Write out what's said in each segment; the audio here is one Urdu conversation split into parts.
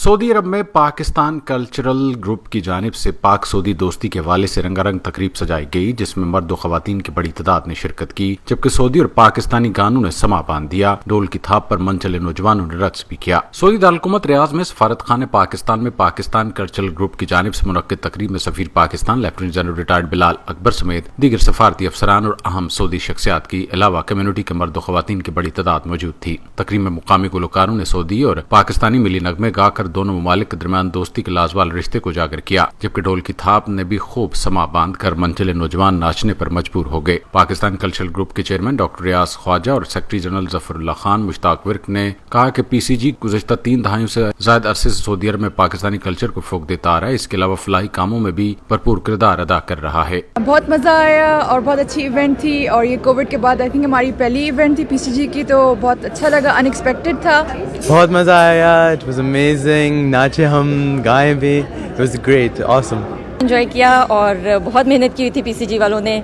سعودی عرب میں پاکستان کلچرل گروپ کی جانب سے پاک سعودی دوستی کے حوالے سے رنگا رنگ تقریب سجائی گئی، جس میں مرد و خواتین کی بڑی تعداد نے شرکت کی، جبکہ سعودی اور پاکستانی گانوں نے سما باندھ دیا۔ ڈول کی تھاپ پر من چلے نوجوانوں نے رقص بھی کیا۔ سعودی دارالحکومت ریاض میں سفارت خانہ پاکستان میں پاکستان کلچرل گروپ کی جانب سے منعقد تقریب میں سفیر پاکستان لیفٹیننٹ جنرل ریٹائرڈ بلال اکبر سمیت دیگر سفارتی افسران اور اہم سعودی شخصیات کے علاوہ کمیونٹی کے مرد و خواتین کی بڑی تعداد موجود تھی۔ تقریب میں مقامی گلوکاروں نے سعودی اور پاکستانی ملی نغمے گا کر دونوں ممالک کے درمیان دوستی کے لازوال رشتے کو اجاگر کیا، جبکہ ڈول کی تھاپ نے بھی خوب سما باندھ کر منچلے نوجوان ناچنے پر مجبور ہو گئے۔ پاکستان کلچرل گروپ کے چیئرمین ڈاکٹر ریاض خواجہ اور سیکرٹری جنرل ظفر اللہ خان مشتاق ورک نے کہا کہ پی سی جی گزشتہ 3 دہائیوں سے زائد عرصے سے سعودی عرب میں پاکستانی کلچر کو فروغ دیتا آ رہا ہے، اس کے علاوہ فلاحی کاموں میں بھی بھرپور کردار ادا کر رہا ہے۔ بہت مزہ آیا اور بہت اچھی ایونٹ تھی، اور یہ کووڈ کے بعد آئی تھنک ہماری پہلی ایونٹ تھی پی سی جی کی، تو بہت اچھا لگا، ان ایکسپیکٹڈ تھا۔ بہت مزہ آیا، اٹ واز امیزنگ، ناچے ہم، گائے بھی، it was great, awesome. Enjoy کیا اور بہت محنت کی ہوئی تھی پی سی جی والوں نے،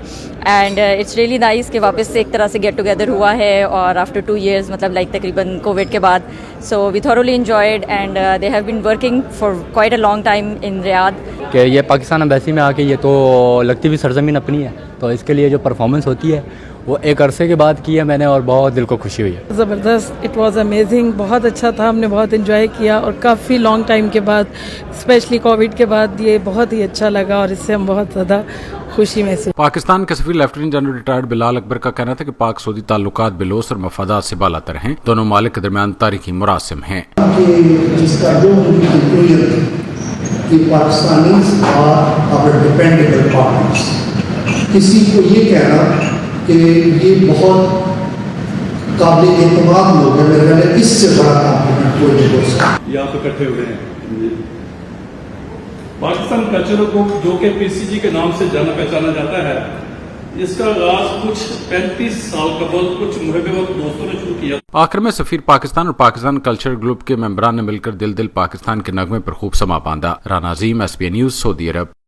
اینڈ اٹس ریئلی نائس کہ واپس سے ایک طرح سے گیٹ ٹوگیدر ہوا ہے، اور آفٹر 2 years مطلب لائک تقریباً کووڈ کے بعد، so we thoroughly enjoyed and they have been working for quite a long time in Riyadh. کہ یہ پاکستان امبیسی میں آ کے یہ تو لگتی ہوئی سرزمین اپنی ہے، تو اس کے لیے جو پرفارمنس ہوتی ہے وہ ایک عرصے کے بعد کی ہے میں نے، اور بہت دل کو خوشی ہوئی ہے۔ زبردست، اٹ واز امیزنگ، بہت اچھا تھا، ہم نے بہت انجوائے کیا، اور کافی لانگ ٹائم کے بعد اسپیشلی کووڈ کے بعد یہ بہت ہی اچھا لگا، اور اس سے ہم بہت زیادہ خوشی محسوس۔ پاکستان کے سفیر لیفٹیننٹ جنرل ریٹائرڈ بلال اکبر کا کہنا تھا کہ پاک سعودی تعلقات بلوث اور مفادات سے بالا تر ہیں، دونوں ممالک کے درمیان تاریخی مراسم ہیں۔ جس کا جو Pakistanis are our dependable partners, کسی کو یہ کہنا کہ یہ بہت قابل اعتماد لوگ ہیں، میرے خیال ہے اس سے بڑا کمپلیمنٹ کوئی نہیں ہو سکتا۔ یہاں پہ اکٹھے ہوئے ہیں پاکستان کلچر کو، جو کہ پی سی جی کے نام سے جانا پہچانا جاتا ہے، اس کا آغاز کچھ 35 سال قبل کچھ محب وقت دوستوں نے شروع کیا۔ آخر میں سفیر پاکستان اور پاکستان کلچر گروپ کے ممبران نے مل کر دل دل پاکستان کے نغمے پر خوب سما باندھا۔ رانا عظیم، ایس بی این نیوز، سعودی عرب۔